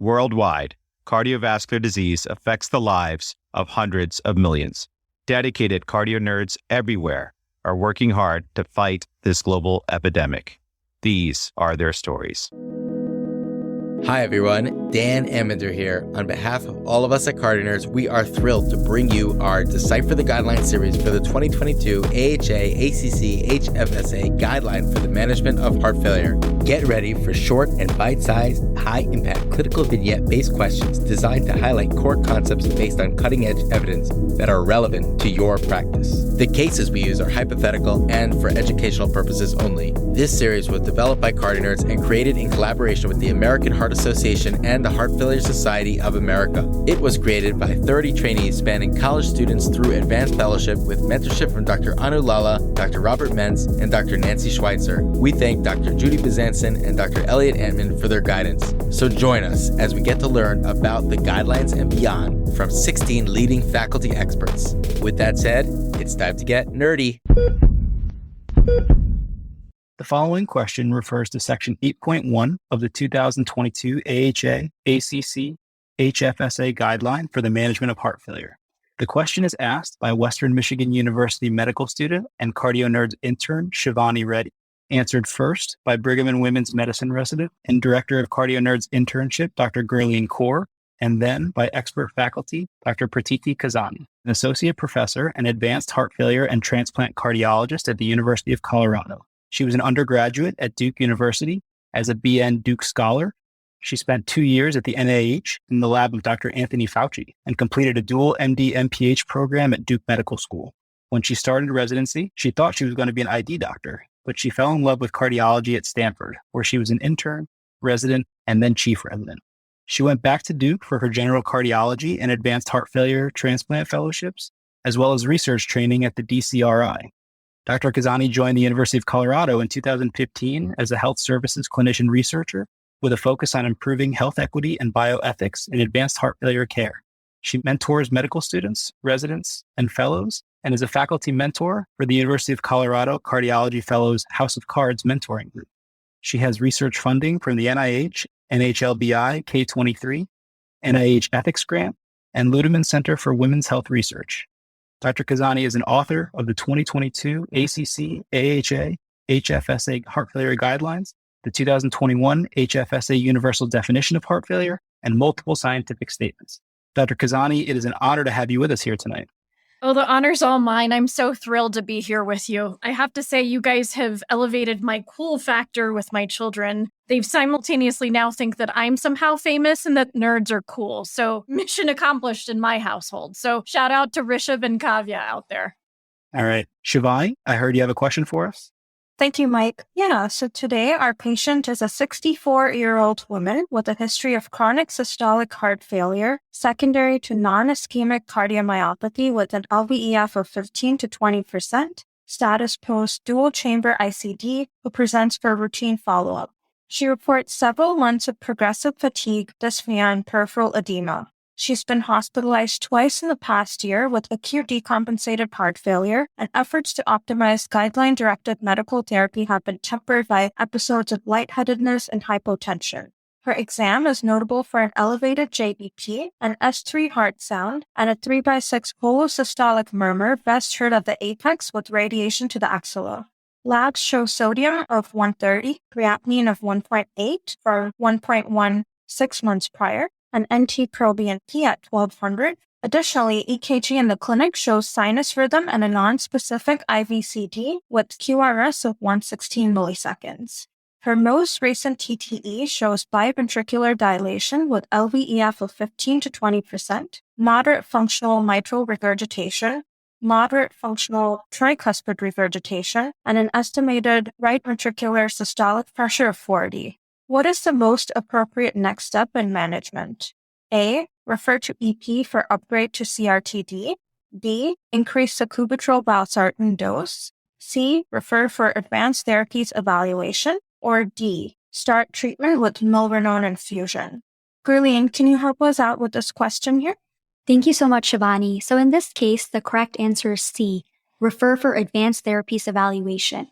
Worldwide, cardiovascular disease affects the lives of hundreds of millions. Dedicated cardio nerds everywhere are working hard to fight this global epidemic. These are their stories. Hi everyone, Dan Emmender here. On behalf of all of us at CardioNerds, we are thrilled to bring you our Decipher the Guidelines series for the 2022 AHA ACC HFSA Guideline for the Management of Heart Failure. Get ready for short and bite-sized, high-impact clinical vignette-based questions designed to highlight core concepts based on cutting-edge evidence that are relevant to your practice. The cases we use are hypothetical and for educational purposes only. This series was developed by CardioNerds and created in collaboration with the American Heart Association and the Heart Failure Society of America. It was created by 30 trainees spanning college students through advanced fellowship with mentorship from Dr. Anu Lala, Dr. Robert Mentz, and Dr. Nancy Schweitzer. We thank Dr. Judy Bezanson and Dr. Elliot Antman for their guidance. So join us as we get to learn about the guidelines and beyond from 16 leading faculty experts. With that said, it's time to get nerdy. The following question refers to Section 8.1 of the 2022 AHA ACC HFSA Guideline for the Management of Heart Failure. The question is asked by Western Michigan University medical student and CardioNerds Intern Shivani Reddy. Answered first by Brigham Women's medicine resident and director of CardioNerds Internship, Dr. Gurleen Kaur, and then by expert faculty, Dr. Prateeti Khazanie, an associate professor and advanced heart failure and transplant cardiologist at the University of Colorado. She was an undergraduate at Duke University as a BN Duke Scholar. She spent 2 years at the NIH in the lab of Dr. Anthony Fauci and completed a dual MD-MPH program at Duke Medical School. When she started residency, she thought she was going to be an ID doctor, but she fell in love with cardiology at Stanford, where she was an intern, resident, and then chief resident. She went back to Duke for her general cardiology and advanced heart failure transplant fellowships, as well as research training at the DCRI. Dr. Khazanie joined the University of Colorado in 2015 as a health services clinician researcher with a focus on improving health equity and bioethics in advanced heart failure care. She mentors medical students, residents, and fellows, and is a faculty mentor for the University of Colorado Cardiology Fellows House of Cards mentoring group. She has research funding from the NIH, NHLBI K23, NIH Ethics Grant, and Ludeman Center for Women's Health Research. Dr. Khazanie is an author of the 2022 ACC AHA HFSA Heart Failure Guidelines, the 2021 HFSA Universal Definition of Heart Failure, and multiple scientific statements. Dr. Khazanie, it is an honor to have you with us here tonight. Oh, the honor's all mine. I'm so thrilled to be here with you. I have to say, you guys have elevated my cool factor with my children. They simultaneously now think that I'm somehow famous and that nerds are cool. So mission accomplished in my household. So shout out to Rishabh and Kavya out there. All right. Shivani, I heard you have a question for us. Thank you, Mike. Yeah, so today our patient is a 64-year-old woman with a history of chronic systolic heart failure, secondary to non-ischemic cardiomyopathy with an LVEF of 15 to 20%, status post dual chamber ICD, who presents for routine follow-up. She reports several months of progressive fatigue, dyspnea, and peripheral edema. She's been hospitalized twice in the past year with acute decompensated heart failure, and efforts to optimize guideline-directed medical therapy have been tempered by episodes of lightheadedness and hypotension. Her exam is notable for an elevated JBP, an S3 heart sound, and a 3x6 holosystolic murmur best heard at the apex with radiation to the axilla. Labs show sodium of 130, creatinine of 1.8 for 1.1 6 months prior, and NT-proBNP at 1200. Additionally, EKG in the clinic shows sinus rhythm and a non-specific IVCD with QRS of 116 milliseconds. Her most recent TTE shows biventricular dilation with LVEF of 15 to 20%, moderate functional mitral regurgitation, moderate functional tricuspid regurgitation, and an estimated right ventricular systolic pressure of 40. What is the most appropriate next step in management? A. Refer to EP for upgrade to CRTD. B. Increase sacubitril valsartan dose. C. Refer for advanced therapies evaluation. Or D. Start treatment with milrinone infusion. Gurleen, can you help us out with this question here? Thank you so much, Shivani. So in this case, the correct answer is C. Refer for advanced therapies evaluation.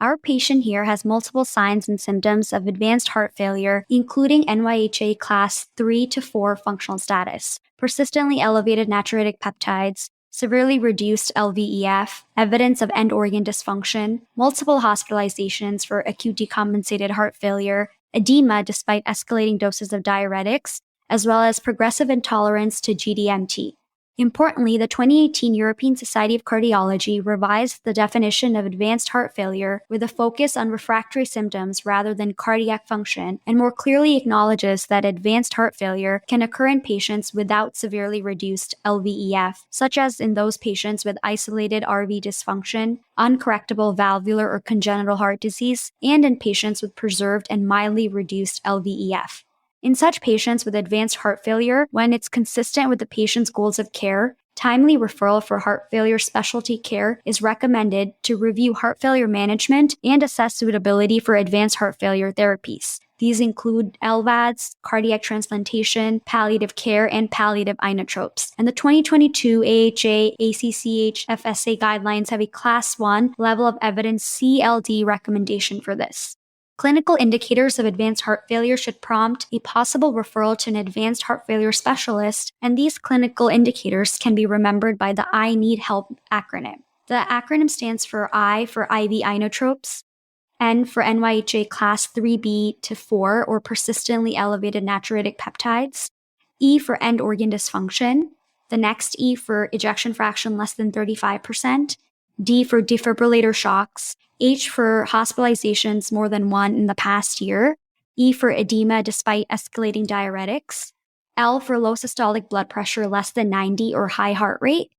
Our patient here has multiple signs and symptoms of advanced heart failure, including NYHA class 3 to 4 functional status, persistently elevated natriuretic peptides, severely reduced LVEF, evidence of end organ dysfunction, multiple hospitalizations for acute decompensated heart failure, edema despite escalating doses of diuretics, as well as progressive intolerance to GDMT. Importantly, the 2018 European Society of Cardiology revised the definition of advanced heart failure with a focus on refractory symptoms rather than cardiac function, and more clearly acknowledges that advanced heart failure can occur in patients without severely reduced LVEF, such as in those patients with isolated RV dysfunction, uncorrectable valvular or congenital heart disease, and in patients with preserved and mildly reduced LVEF. In such patients with advanced heart failure, when it's consistent with the patient's goals of care, timely referral for heart failure specialty care is recommended to review heart failure management and assess suitability for advanced heart failure therapies. These include LVADs, cardiac transplantation, palliative care, and palliative inotropes. And the 2022 AHA ACC HFSA Guidelines have a Class 1 level of evidence CLD recommendation for this. Clinical indicators of advanced heart failure should prompt a possible referral to an advanced heart failure specialist, and these clinical indicators can be remembered by the I Need Help acronym. The acronym stands for I for IV inotropes, N for NYHA class 3B to 4 or persistently elevated natriuretic peptides, E for end organ dysfunction, the next E for ejection fraction less than 35%, D for defibrillator shocks, H for hospitalizations more than one in the past year, E for edema despite escalating diuretics, L for low systolic blood pressure less than 90 or high heart rate,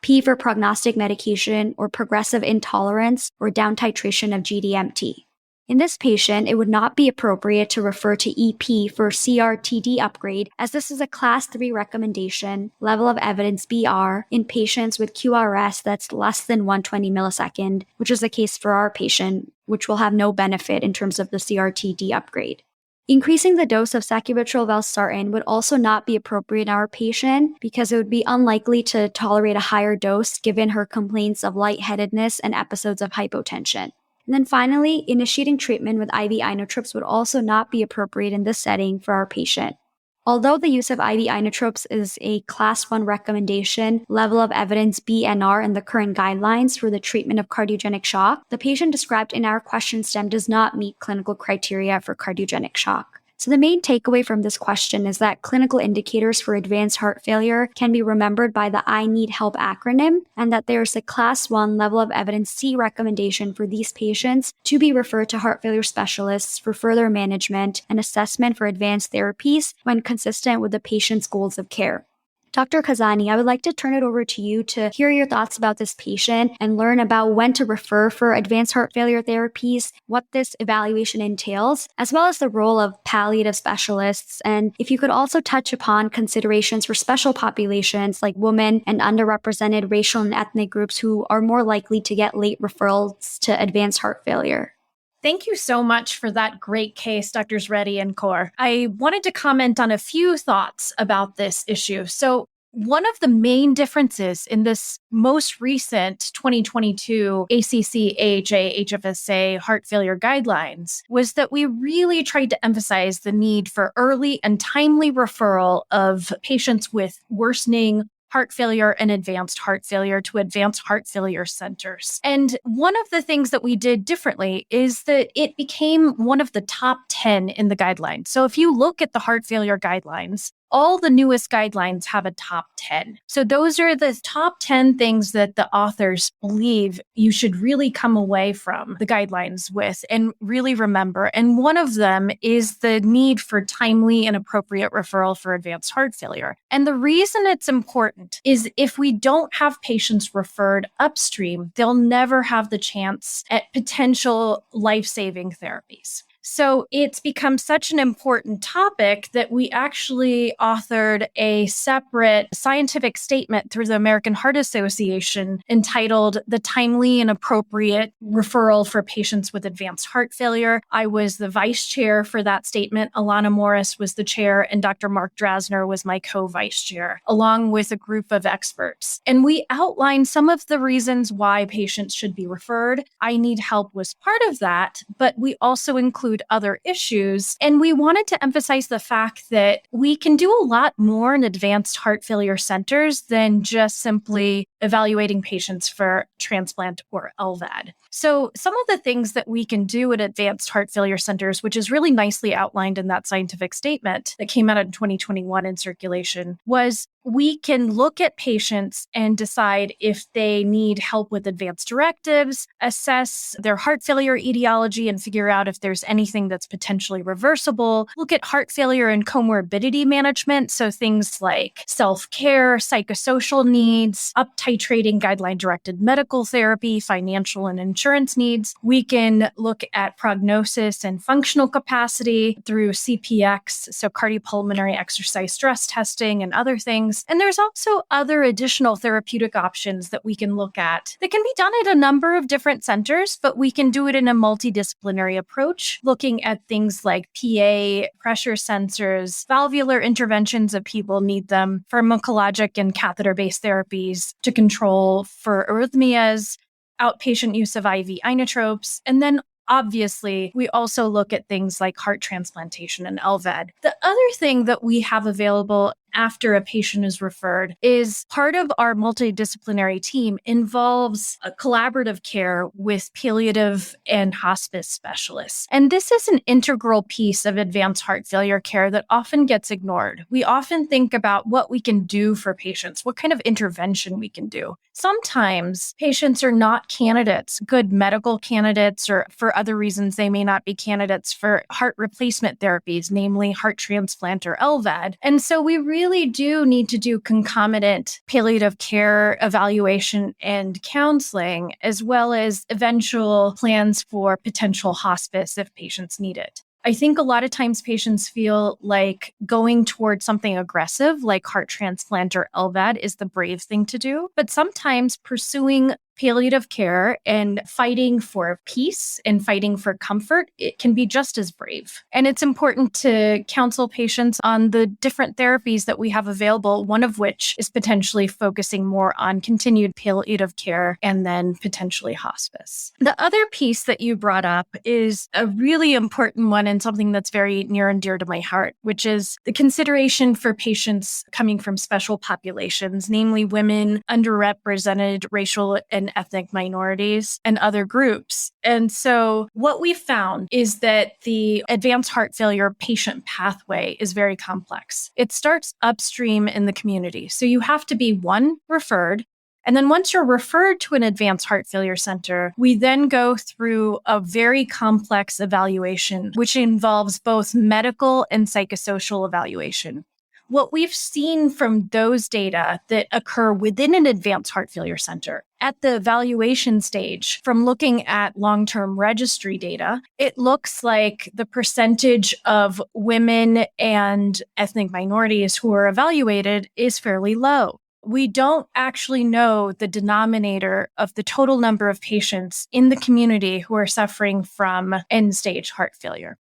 P for prognostic medication or progressive intolerance or down titration of GDMT. In this patient, it would not be appropriate to refer to EP for CRTD upgrade, as this is a class 3 recommendation, level of evidence BR, in patients with QRS that's less than 120 millisecond, which is the case for our patient, which will have no benefit in terms of the CRTD upgrade. Increasing the dose of sacubitril valsartan would also not be appropriate in our patient because it would be unlikely to tolerate a higher dose given her complaints of lightheadedness and episodes of hypotension. And then finally, initiating treatment with IV inotropes would also not be appropriate in this setting for our patient. Although the use of IV inotropes is a class 1 recommendation, level of evidence BNR in the current guidelines for the treatment of cardiogenic shock, the patient described in our question stem does not meet clinical criteria for cardiogenic shock. So the main takeaway from this question is that clinical indicators for advanced heart failure can be remembered by the I Need Help acronym, and that there's a class 1 level of evidence C recommendation for these patients to be referred to heart failure specialists for further management and assessment for advanced therapies when consistent with the patient's goals of care. Dr. Khazanie, I would like to turn it over to you to hear your thoughts about this patient and learn about when to refer for advanced heart failure therapies, what this evaluation entails, as well as the role of palliative specialists. And if you could also touch upon considerations for special populations like women and underrepresented racial and ethnic groups who are more likely to get late referrals to advanced heart failure. Thank you so much for that great case, Drs. Reddy and Kaur. I wanted to comment on a few thoughts about this issue. So one of the main differences in this most recent 2022 ACC AHA HFSA heart failure guidelines was that we really tried to emphasize the need for early and timely referral of patients with worsening heart failure and advanced heart failure to advanced heart failure centers. And one of the things that we did differently is that it became one of the top 10 in the guidelines. So if you look at the heart failure guidelines, all the newest guidelines have a top 10. So those are the top 10 things that the authors believe you should really come away from the guidelines with and really remember. And one of them is the need for timely and appropriate referral for advanced heart failure. And the reason it's important is if we don't have patients referred upstream, they'll never have the chance at potential life-saving therapies. So it's become such an important topic that we actually authored a separate scientific statement through the American Heart Association entitled The Timely and Appropriate Referral for Patients with Advanced Heart Failure. I was the vice chair for that statement. Alana Morris was the chair, and Dr. Mark Drasner was my co-vice chair, along with a group of experts. And we outlined some of the reasons why patients should be referred. I Need Help was part of that, but we also include other issues. And we wanted to emphasize the fact that we can do a lot more in advanced heart failure centers than just simply evaluating patients for transplant or LVAD. So some of the things that we can do at advanced heart failure centers, which is really nicely outlined in that scientific statement that came out in 2021 in Circulation, was we can look at patients and decide if they need help with advanced directives, assess their heart failure etiology and figure out if there's anything that's potentially reversible, look at heart failure and comorbidity management, so things like self-care, psychosocial needs, up-titrating guideline-directed medical therapy, financial and insurance needs. We can look at prognosis and functional capacity through CPX, so cardiopulmonary exercise stress testing and other things. And there's also other additional therapeutic options that we can look at that can be done at a number of different centers, but we can do it in a multidisciplinary approach, looking at things like PA, pressure sensors, valvular interventions if people need them, pharmacologic and catheter-based therapies to control for arrhythmias, outpatient use of IV inotropes, and then obviously, we also look at things like heart transplantation and LVAD. The other thing that we have available after a patient is referred is part of our multidisciplinary team involves a collaborative care with palliative and hospice specialists. And this is an integral piece of advanced heart failure care that often gets ignored. We often think about what we can do for patients, what kind of intervention we can do. Sometimes patients are not candidates, good medical candidates, or for other reasons, they may not be candidates for heart replacement therapies, namely heart transplant or LVAD. And so we really do need to do concomitant palliative care evaluation and counseling, as well as eventual plans for potential hospice if patients need it. I think a lot of times patients feel like going towards something aggressive like heart transplant or LVAD is the brave thing to do, but sometimes pursuing palliative care and fighting for peace and fighting for comfort, it can be just as brave. And it's important to counsel patients on the different therapies that we have available, one of which is potentially focusing more on continued palliative care and then potentially hospice. The other piece that you brought up is a really important one and something that's very near and dear to my heart, which is the consideration for patients coming from special populations, namely women, underrepresented racial and ethnic minorities, and other groups. And so what we found is that the advanced heart failure patient pathway is very complex. It starts upstream in the community. So you have to be, one, referred. And then once you're referred to an advanced heart failure center, we then go through a very complex evaluation, which involves both medical and psychosocial evaluation. What we've seen from those data that occur within an advanced heart failure center at the evaluation stage, from looking at long-term registry data, it looks like the percentage of women and ethnic minorities who are evaluated is fairly low. We don't actually know the denominator of the total number of patients in the community who are suffering from end-stage heart failure.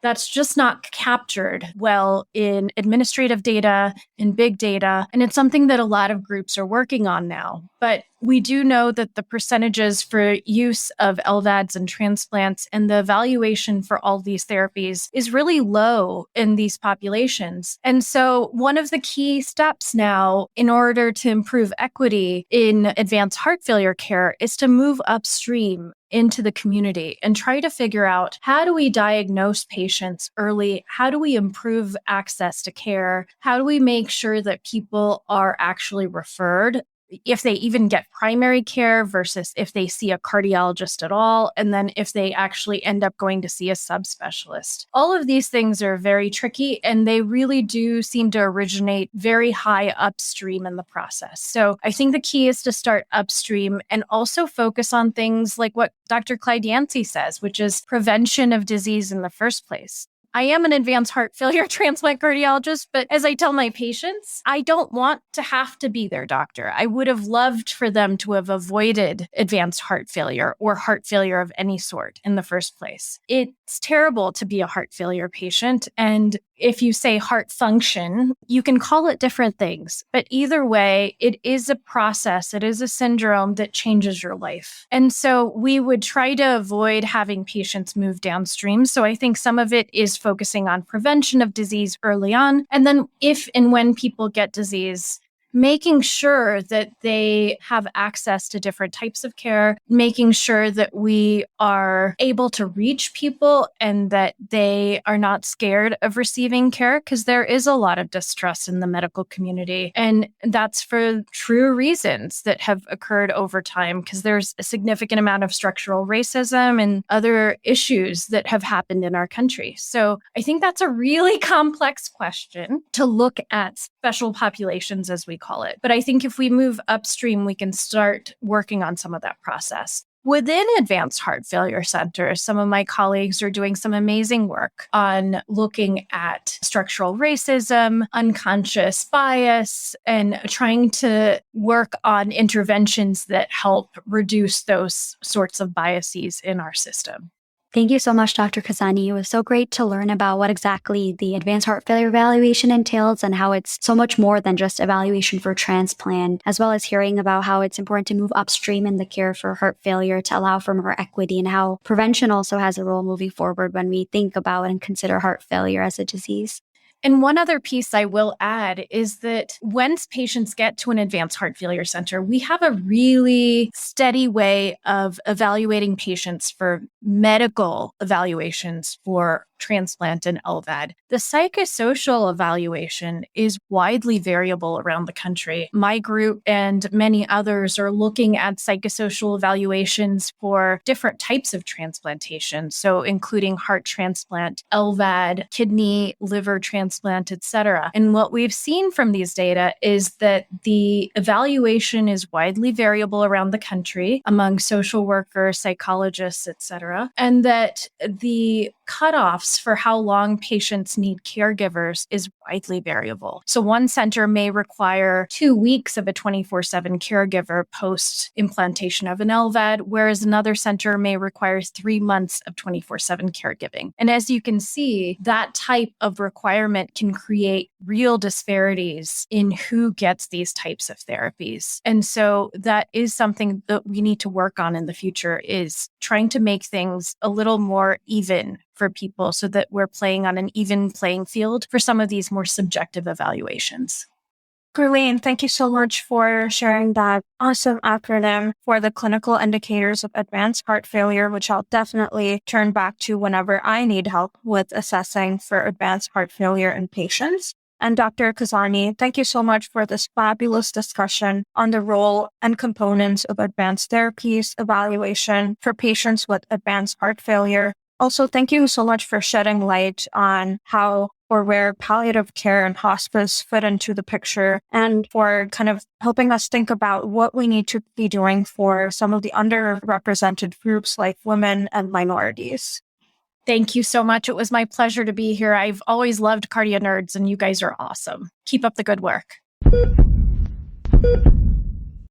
That's just not captured well in administrative data, in big data, and it's something that a lot of groups are working on now. But we do know that the percentages for use of LVADs and transplants and the evaluation for all these therapies is really low in these populations. And so one of the key steps now in order to improve equity in advanced heart failure care is to move upstream into the community and try to figure out, how do we diagnose patients early? How do we improve access to care? How do we make sure that people are actually referred? if they even get primary care versus if they see a cardiologist at all, and then if they actually end up going to see a subspecialist. All of these things are very tricky, and they really do seem to originate very high upstream in the process. So I think the key is to start upstream and also focus on things like what Dr. Clyde Yancey says, which is prevention of disease in the first place. I am an advanced heart failure transplant cardiologist, but as I tell my patients, I don't want to have to be their doctor. I would have loved for them to have avoided advanced heart failure or heart failure of any sort in the first place. It's terrible to be a heart failure patient. And if you say heart function, you can call it different things. But either way, it is a process. It is a syndrome that changes your life. And so we would try to avoid having patients move downstream. So I think some of it is focusing on prevention of disease early on. And then if and when people get disease, making sure that they have access to different types of care, making sure that we are able to reach people and that they are not scared of receiving care, because there is a lot of distrust in the medical community. And that's for true reasons that have occurred over time, because there's a significant amount of structural racism and other issues that have happened in our country. So I think that's a really complex question to look at special populations, as we call it. But I think if we move upstream, we can start working on some of that process. Within advanced heart failure centers, some of my colleagues are doing some amazing work on looking at structural racism, unconscious bias, and trying to work on interventions that help reduce those sorts of biases in our system. Thank you so much, Dr. Khazanie. It was so great to learn about what exactly the advanced heart failure evaluation entails and how it's so much more than just evaluation for transplant, as well as hearing about how it's important to move upstream in the care for heart failure to allow for more equity, and how prevention also has a role moving forward when we think about and consider heart failure as a disease. And one other piece I will add is that once patients get to an advanced heart failure center, we have a really steady way of evaluating patients for medical evaluations for transplant and LVAD. The psychosocial evaluation is widely variable around the country. My group and many others are looking at psychosocial evaluations for different types of transplantation, so including heart transplant, LVAD, kidney, liver transplant, etc. And what we've seen from these data is that the evaluation is widely variable around the country among social workers, psychologists, etc., and that the cutoffs for how long patients need caregivers is widely variable. So one center may require 2 weeks of a 24/7 caregiver post-implantation of an LVAD, whereas another center may require 3 months of 24/7 caregiving. And as you can see, that type of requirement can create real disparities in who gets these types of therapies. And so that is something that we need to work on in the future, is trying to make things a little more even for people so that we're playing on an even playing field for some of these more subjective evaluations. Gurleen, thank you so much for sharing that awesome acronym for the clinical indicators of advanced heart failure, which I'll definitely turn back to whenever I need help with assessing for advanced heart failure in patients. And Dr. Khazanie, thank you so much for this fabulous discussion on the role and components of advanced therapies evaluation for patients with advanced heart failure. Also, thank you so much for shedding light on how or where palliative care and hospice fit into the picture, and for kind of helping us think about what we need to be doing for some of the underrepresented groups like women and minorities. Thank you so much. It was my pleasure to be here. I've always loved CardioNerds, and you guys are awesome. Keep up the good work.